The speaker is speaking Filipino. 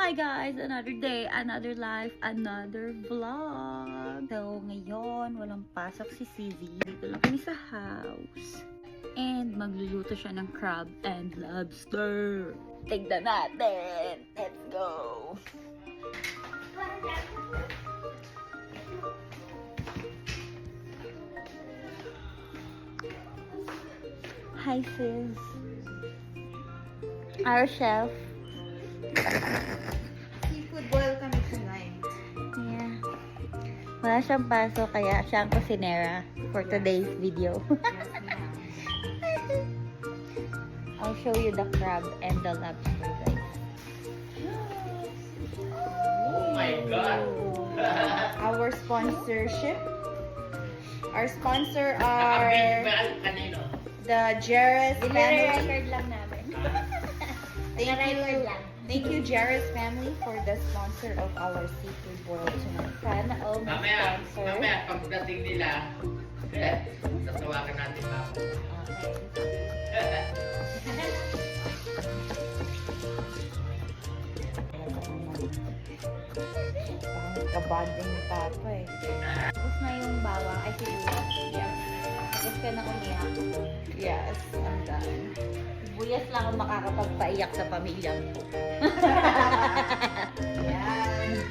Hi guys! Another day, another life, another vlog. So, ngayon, walang pasok si CZ. Dito lang kami sa house. And magluluto siya ng crab and lobster. Tignan natin! Let's go! Hi sis! Our chef. Seafood boil kami tonight. Yeah. Wala siyang paso kaya siya ang kusinera for today's video. Yes, ma'am. I'll show you the crab and the lobster, guys. Oh my God! Our sponsorship. Our sponsor Nakabig are ba kanino? the Jerez family. Record lang namin. Thank you, Jerez family, for the sponsor of our seafood boil tonight. Sana all my sponsor. Mamaya, pagdating nila, tatawagan natin pa ako. Parang kabanding ni Papa eh. Tapos na yung bawang ay sibuyas. Yes. Tapos ka na umiyak. Yes, I'm done. Sibuyas lang ang makakapagpaiyak sa pamilyang ko. Yes.